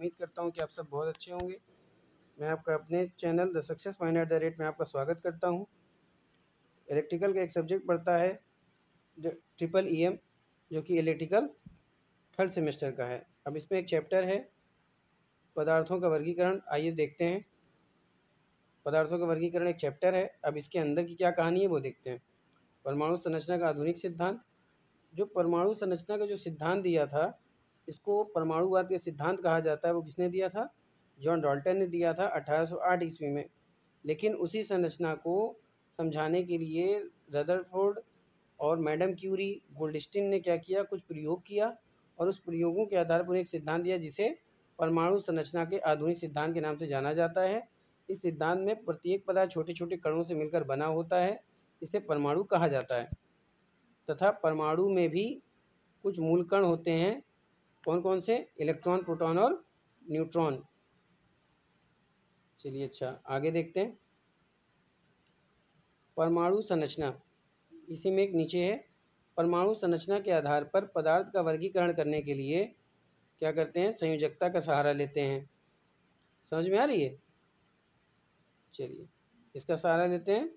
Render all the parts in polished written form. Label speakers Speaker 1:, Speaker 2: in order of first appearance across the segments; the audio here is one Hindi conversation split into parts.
Speaker 1: उम्मीद करता हूँ कि आप सब बहुत अच्छे होंगे। मैं आपका अपने channel the success mind at the rate में आपका स्वागत करता हूँ। इलेक्ट्रिकल का एक सब्जेक्ट पढ़ता है जो ट्रिपल EM, जो कि इलेक्ट्रिकल थर्ड सेमेस्टर का है। अब इसमें एक चैप्टर है पदार्थों का वर्गीकरण। आइए देखते हैं। पदार्थों का वर्गीकरण एक चैप्टर है। अब इसके अंदर की क्या कहानी है वो देखते हैं। परमाणु संरचना का आधुनिक सिद्धांत। जो परमाणु संरचना का जो सिद्धांत दिया था, इसको परमाणुवाद का सिद्धांत कहा जाता है। वो किसने दिया था? जॉन डाल्टन ने दिया था 1808 ईस्वी में। लेकिन उसी संरचना को समझाने के लिए रदरफोर्ड और मैडम क्यूरी, गोल्डस्टीन ने क्या किया, कुछ प्रयोग किया और उस प्रयोगों के आधार पर एक सिद्धांत दिया जिसे परमाणु संरचना के आधुनिक सिद्धांत के नाम से जाना जाता है। इस सिद्धांत में प्रत्येक पदार्थ छोटे छोटे कणों से मिलकर बना होता है, इसे परमाणु कहा जाता है। तथा परमाणु में भी कुछ मूल कण होते हैं। कौन कौन से? इलेक्ट्रॉन, प्रोटॉन और न्यूट्रॉन। चलिए अच्छा आगे देखते हैं। परमाणु संरचना, इसी में एक नीचे है। परमाणु संरचना के आधार पर पदार्थ का वर्गीकरण करने के लिए क्या करते हैं? संयोजकता का सहारा लेते हैं। समझ में आ रही है? चलिए इसका सहारा लेते हैं।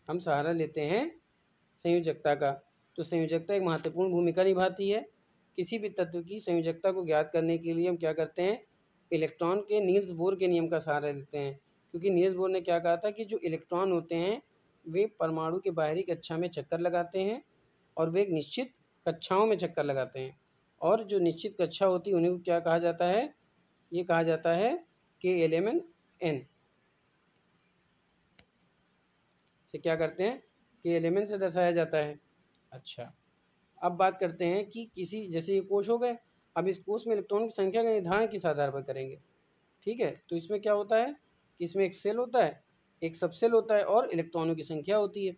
Speaker 1: हम सहारा लेते हैं संयोजकता का। तो संयोजकता एक महत्वपूर्ण भूमिका निभाती है। किसी भी तत्व की संयोजकता को ज्ञात करने के लिए हम क्या करते हैं? इलेक्ट्रॉन के नील्स बोर के नियम का सहारा लेते हैं। क्योंकि नील्स बोर ने क्या कहा था कि जो इलेक्ट्रॉन होते हैं वे परमाणु के बाहरी कक्षा में चक्कर लगाते हैं और वे एक निश्चित कक्षाओं में चक्कर लगाते हैं। और जो निश्चित कक्षा होती है उन्हें क्या कहा जाता है? ये कहा जाता है K11N से क्या करते हैं? K11 से दर्शाया जाता है। अच्छा अब बात करते हैं कि किसी, जैसे ये कोश हो गए, अब इस कोश में इलेक्ट्रॉन की संख्या का निर्धारण किस आधार पर करेंगे? ठीक है, तो इसमें क्या होता है कि इसमें एक सेल होता है, एक सबसेल होता है और इलेक्ट्रॉनों की संख्या होती है।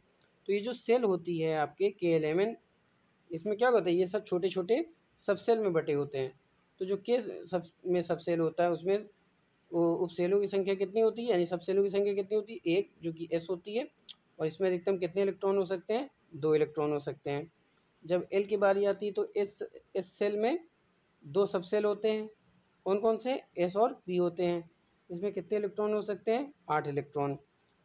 Speaker 1: तो ये जो सेल होती है आपके K11, इसमें क्या होता है? ये सब छोटे छोटे सबसेल में बटे होते हैं। तो जो के सब में सबसेल होता है उसमें उपसेलों की संख्या कितनी होती है, यानी सबसेलों की संख्या कितनी होती है? एक, जो कि S होती है। और इसमें अधिकतम कितने इलेक्ट्रॉन हो सकते हैं? 2 इलेक्ट्रॉन हो सकते हैं। जब L की बारी आती है तो इस सेल में 2 सबसेल होते हैं। कौन कौन से? S और P होते हैं। इसमें कितने इलेक्ट्रॉन हो सकते हैं? 8 इलेक्ट्रॉन।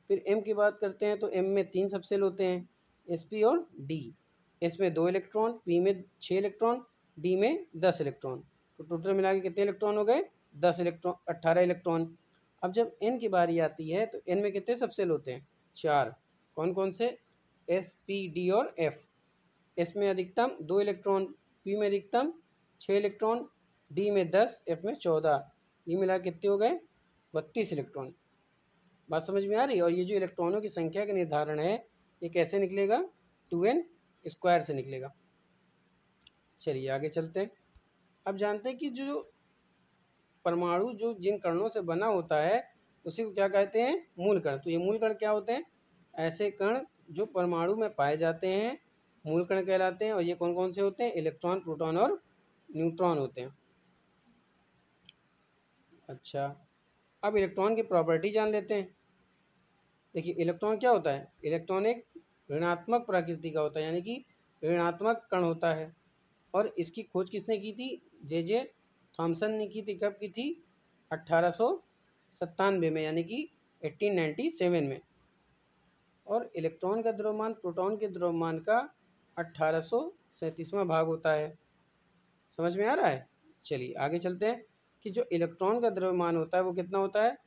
Speaker 1: फिर M की बात करते हैं तो M में 3 सबसेल होते हैं, SP और D। S में 2 इलेक्ट्रॉन, P में 6 इलेक्ट्रॉन, D में 10 इलेक्ट्रॉन। तो टोटल मिला के कितने इलेक्ट्रॉन हो गए? 10 इलेक्ट्रॉन, 18 इलेक्ट्रॉन। अब जब N की बारी आती है तो N में कितने सबसेल होते हैं? 4। कौन कौन से? S, P, D और F। S में अधिकतम 2 इलेक्ट्रॉन, P में अधिकतम 6 इलेक्ट्रॉन, D में 10, F में 14। ये मिला कितने हो गए? 32 इलेक्ट्रॉन। बात समझ में आ रही है? और ये जो इलेक्ट्रॉनों की संख्या का निर्धारण है ये कैसे निकलेगा? 2n स्क्वायर से निकलेगा। चलिए आगे चलते हैं। अब जानते हैं कि जो परमाणु जो जिन कणों से बना होता है उसी को क्या कहते हैं? मूल कण। तो ये मूल कण क्या होते हैं? ऐसे कण जो परमाणु में पाए जाते हैं मूल कण कहलाते हैं। और ये कौन कौन से होते हैं? इलेक्ट्रॉन, प्रोटॉन और न्यूट्रॉन होते हैं। अच्छा अब इलेक्ट्रॉन की प्रॉपर्टी जान लेते हैं। देखिए इलेक्ट्रॉन क्या होता है? इलेक्ट्रॉन एक ऋणात्मक प्रकृति का होता है, यानी कि ऋणात्मक कण होता है। और इसकी खोज किसने की थी? जे थॉमसन ने की थी। कब की थी? 1897 में, यानी कि 1897 में। और इलेक्ट्रॉन का द्रव्यमान प्रोटॉन के द्रव्यमान का 1837वां भाग होता है। समझ में आ रहा है? चलिए आगे चलते हैं कि जो इलेक्ट्रॉन का द्रव्यमान होता है वो कितना होता है?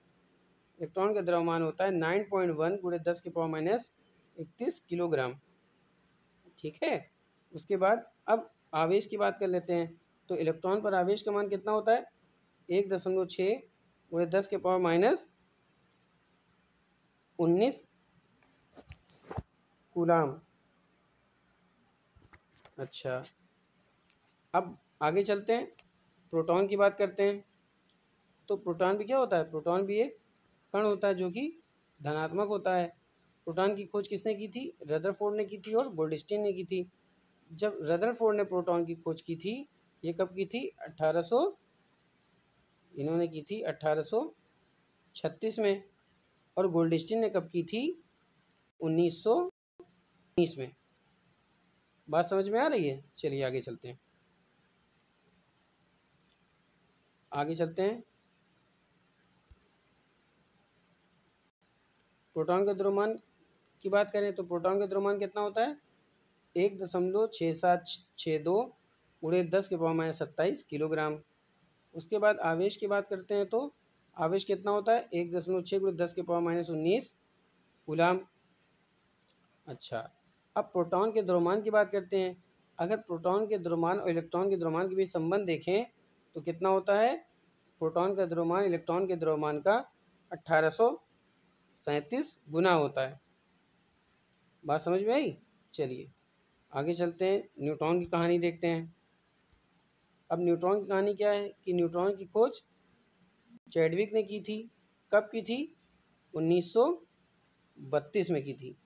Speaker 1: इलेक्ट्रॉन का द्रव्यमान होता है 9.1 गुणे 10⁻31 किलोग्राम। ठीक है, उसके बाद अब आवेश की बात कर लेते हैं। तो इलेक्ट्रॉन पर आवेश का मान कितना होता है? 1.6 गुणे 10⁻19 कूलाम। अच्छा अब आगे चलते हैं, प्रोटॉन की बात करते हैं। तो प्रोटॉन भी क्या होता है? प्रोटॉन भी एक कण होता है जो कि धनात्मक होता है। प्रोटॉन की खोज किसने की थी? रदरफोर्ड ने की थी और गोल्डस्टीन ने की थी। जब रदरफोर्ड ने प्रोटॉन की खोज की थी, ये कब की थी? 1800, इन्होंने की थी 1836 में। और गोल्डस्टीन ने कब की थी? 1919 में। बात समझ में आ रही है? चलिए आगे चलते हैं। आगे चलते हैं। प्रोटॉन का द्रव्यमान की बात करें तो प्रोटॉन का द्रव्यमान कितना होता है, 1.6762 × 10⁻27 किलोग्राम। उसके बाद आवेश की बात करते हैं तो आवेश कितना होता है, 1.6 × 10⁻19 कूलाम। अच्छा, अब प्रोटॉन के द्रव्यमान की बात करते हैं। अगर प्रोटॉन के द्रव्यमान और इलेक्ट्रॉन के द्रव्यमान के बीच संबंध देखें तो कितना होता है, प्रोटॉन का द्रव्यमान इलेक्ट्रॉन के द्रव्यमान का 1837 गुना होता है। बात समझ में आई। चलिए आगे चलते हैं, न्यूट्रॉन की कहानी देखते हैं। अब न्यूट्रॉन की कहानी क्या है कि न्यूट्रॉन की खोज चैडविक ने की थी। कब की थी, 1932 में की थी।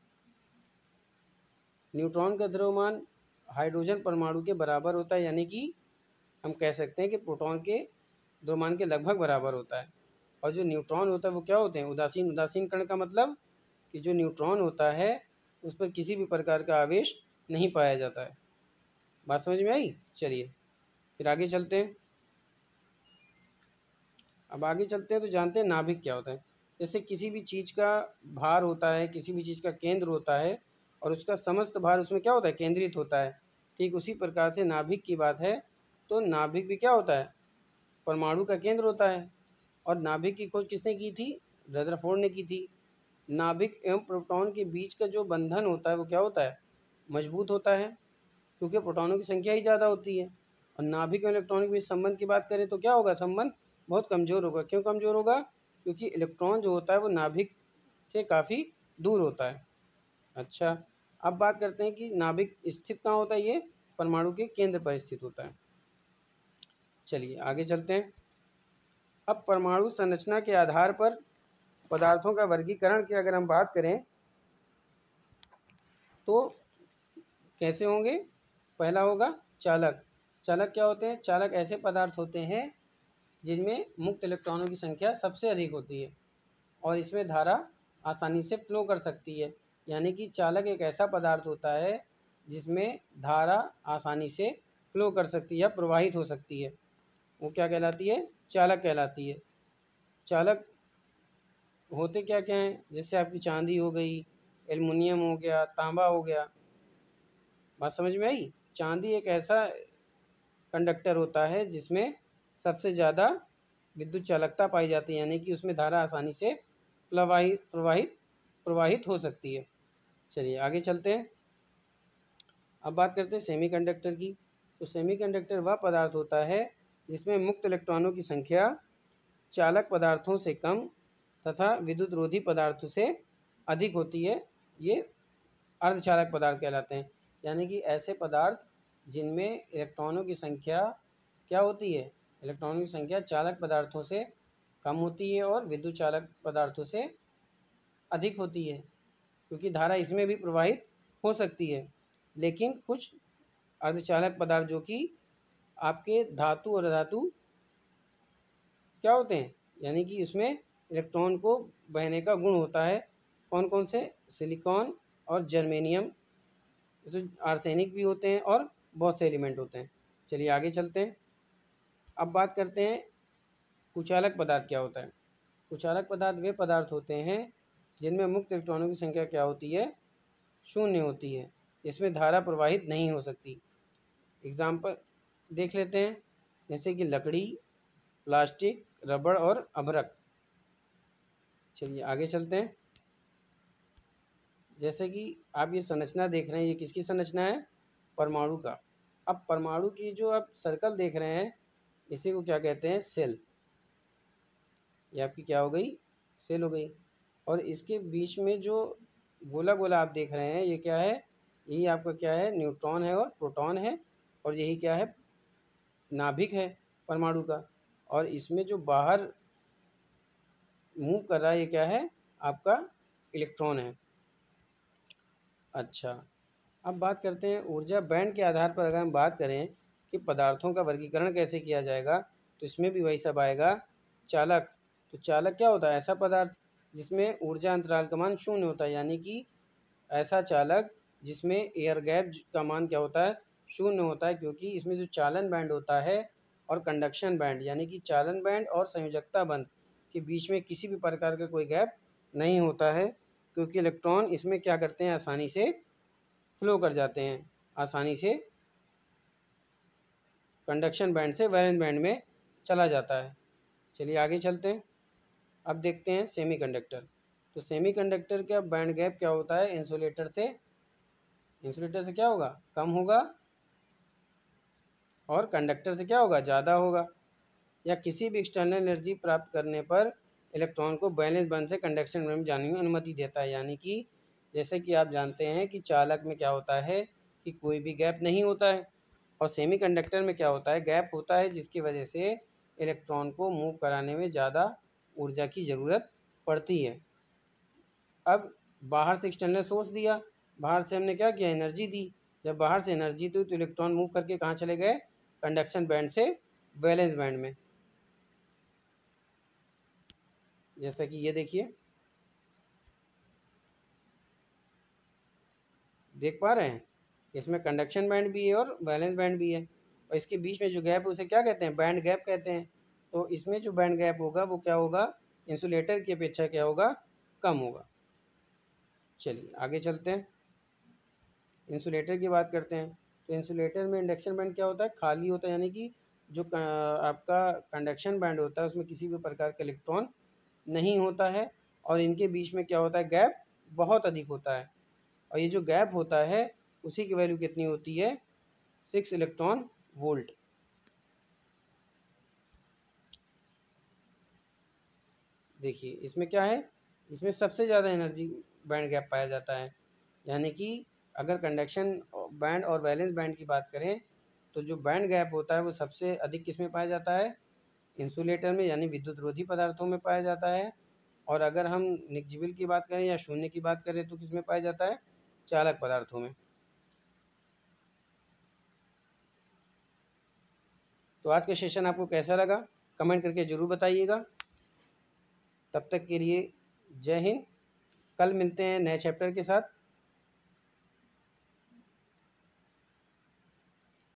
Speaker 1: न्यूट्रॉन का द्रव्यमान हाइड्रोजन परमाणु के बराबर होता है, यानी कि हम कह सकते हैं कि प्रोटॉन के द्रव्यमान के लगभग बराबर होता है। और जो न्यूट्रॉन होता है वो क्या होते हैं, उदासीन। उदासीन कण का मतलब कि जो न्यूट्रॉन होता है उस पर किसी भी प्रकार का आवेश नहीं पाया जाता है। बात समझ में आई। चलिए फिर आगे चलते हैं। अब आगे चलते हैं तो जानते हैं नाभिक क्या होता है। जैसे किसी भी चीज़ का भार होता है, किसी भी चीज़ का केंद्र होता है और उसका समस्त भार उसमें क्या होता है, केंद्रित होता है। ठीक उसी प्रकार से नाभिक की बात है तो नाभिक भी क्या होता है, परमाणु का केंद्र होता है। और नाभिक की खोज किसने की थी, रदरफोर्ड ने की थी। नाभिक एवं प्रोटॉन के बीच का जो बंधन होता है वो क्या होता है, मजबूत होता है, क्योंकि प्रोटॉनों की संख्या ही ज़्यादा होती है। और नाभिक और इलेक्ट्रॉन के बीच संबंध की बात करें तो क्या होगा, संबंध बहुत कमज़ोर होगा। क्यों कमज़ोर होगा, क्योंकि इलेक्ट्रॉन जो होता है वो नाभिक से काफ़ी दूर होता है। अच्छा, अब बात करते हैं कि नाभिक स्थित कहाँ होता है, ये परमाणु के केंद्र पर स्थित होता है। चलिए आगे चलते हैं। अब परमाणु संरचना के आधार पर पदार्थों का वर्गीकरण की अगर हम बात करें तो कैसे होंगे। पहला होगा चालक। चालक क्या होते हैं, चालक ऐसे पदार्थ होते हैं जिनमें मुक्त इलेक्ट्रॉनों की संख्या सबसे अधिक होती है और इसमें धारा आसानी से फ्लो कर सकती है। यानी कि चालक एक ऐसा पदार्थ होता है जिसमें धारा आसानी से फ्लो कर सकती है या प्रवाहित हो सकती है, वो क्या कहलाती है, चालक कहलाती है। चालक होते क्या क्या हैं, जैसे आपकी चांदी हो गई, एल्युमिनियम हो गया, तांबा हो गया। बात समझ में आई। चांदी एक ऐसा कंडक्टर होता है जिसमें सबसे ज़्यादा विद्युत चालकता पाई जाती है, यानी कि उसमें धारा आसानी से प्रवाहित प्रवाहित प्रवाहित हो सकती है। चलिए आगे चलते हैं। अब बात करते हैं सेमीकंडक्टर की। तो सेमीकंडक्टर वह पदार्थ होता है जिसमें मुक्त इलेक्ट्रॉनों की संख्या चालक पदार्थों से कम तथा विद्युत रोधी पदार्थों से अधिक होती है। ये अर्धचालक पदार्थ कहलाते हैं, यानी कि ऐसे पदार्थ जिनमें इलेक्ट्रॉनों की संख्या क्या होती है, इलेक्ट्रॉनों की संख्या चालक पदार्थों से कम होती है और विद्युत चालक पदार्थों से अधिक होती है, क्योंकि धारा इसमें भी प्रवाहित हो सकती है। लेकिन कुछ अर्धचालक पदार्थ जो कि आपके धातु और अधातु क्या होते हैं, यानी कि इसमें इलेक्ट्रॉन को बहने का गुण होता है। कौन कौन से, सिलिकॉन और जर्मेनियम, तो आर्सेनिक भी होते हैं और बहुत से एलिमेंट होते हैं। चलिए आगे चलते हैं। अब बात करते हैं कुचालक पदार्थ क्या होता है। कुचालक पदार्थ वे पदार्थ होते हैं जिनमें मुक्त इलेक्ट्रॉनों की संख्या क्या होती है, शून्य होती है, इसमें धारा प्रवाहित नहीं हो सकती। एग्जाम्पल देख लेते हैं, जैसे कि लकड़ी, प्लास्टिक, रबड़ और अभ्रक। चलिए आगे चलते हैं। जैसे कि आप ये संरचना देख रहे हैं, ये किसकी संरचना है, परमाणु का। अब परमाणु की जो आप सर्कल देख रहे हैं इसी को क्या कहते हैं, सेल। ये आपकी क्या हो गई, सेल हो गई। और इसके बीच में जो गोला गोला आप देख रहे हैं ये क्या है, यही आपका क्या है, न्यूट्रॉन है और प्रोटॉन है। और यही क्या है, नाभिक है परमाणु का। और इसमें जो बाहर मूव कर रहा है ये क्या है, आपका इलेक्ट्रॉन है। अच्छा, अब बात करते हैं ऊर्जा बैंड के आधार पर। अगर हम बात करें कि पदार्थों का वर्गीकरण कैसे किया जाएगा तो इसमें भी वही सब आएगा। चालक, तो चालक क्या होता है, ऐसा पदार्थ जिसमें ऊर्जा अंतराल का मान शून्य होता है, यानी कि ऐसा चालक जिसमें एयर गैप का मान क्या होता है, शून्य होता है, क्योंकि इसमें जो चालन बैंड होता है और कंडक्शन बैंड यानी कि चालन बैंड और संयोजकता बंध के बीच में किसी भी प्रकार का कोई गैप नहीं होता है, क्योंकि इलेक्ट्रॉन इसमें क्या करते हैं, आसानी से फ्लो कर जाते हैं, आसानी से कंडक्शन बैंड से वैलेंस बैंड में चला जाता है। चलिए आगे चलते हैं। अब देखते हैं सेमीकंडक्टर। तो सेमीकंडक्टर का बैंड गैप क्या होता है, इंसुलेटर से क्या होगा, कम होगा, और कंडक्टर से क्या होगा, ज़्यादा होगा। या किसी भी एक्सटर्नल एनर्जी प्राप्त करने पर इलेक्ट्रॉन को वैलेंस बैंड से कंडक्शन बैंड में जाने की अनुमति देता है। यानी कि जैसे कि आप जानते हैं कि चालक में क्या होता है कि कोई भी गैप नहीं होता है, और सेमीकंडक्टर में क्या होता है, गैप होता है, जिसकी वजह से इलेक्ट्रॉन को मूव कराने में ज़्यादा ऊर्जा की ज़रूरत पड़ती है। अब बाहर से एक्सटर्नल सोर्स दिया, बाहर से हमने क्या किया, एनर्जी दी। जब बाहर से एनर्जी दी तो इलेक्ट्रॉन मूव करके कहाँ चले गए, कंडक्शन बैंड से वैलेंस बैंड में। जैसा कि ये देखिए, देख पा रहे हैं, इसमें कंडक्शन बैंड भी है और वैलेंस बैंड भी है, और इसके बीच में जो गैप है उसे क्या कहते हैं, बैंड गैप कहते हैं। तो इसमें जो बैंड गैप होगा वो क्या होगा, इंसुलेटर की अपेक्षा क्या होगा, कम होगा। चलिए आगे चलते हैं, इंसुलेटर की बात करते हैं। तो इंसुलेटर में इंडक्शन बैंड क्या होता है, खाली होता है, यानी कि जो आपका कंडक्शन बैंड होता है उसमें किसी भी प्रकार का इलेक्ट्रॉन नहीं होता है, और इनके बीच में क्या होता है, गैप बहुत अधिक होता है। और ये जो गैप होता है उसी की वैल्यू कितनी होती है, 6 इलेक्ट्रॉन वोल्ट। देखिए इसमें क्या है, इसमें सबसे ज़्यादा एनर्जी बैंड गैप पाया जाता है। यानी कि अगर कंडक्शन बैंड और वैलेंस बैंड की बात करें तो जो बैंड गैप होता है वो सबसे अधिक किस में पाया जाता है, इंसुलेटर में, यानी विद्युत रोधी पदार्थों में पाया जाता है। और अगर हम निग्जिबल की बात करें या शून्य की बात करें तो किस में पाया जाता है, चालक पदार्थों में। तो आज का सेशन आपको कैसा लगा, कमेंट करके ज़रूर बताइएगा। तब तक के लिए जय हिंद। कल मिलते हैं नए चैप्टर के साथ।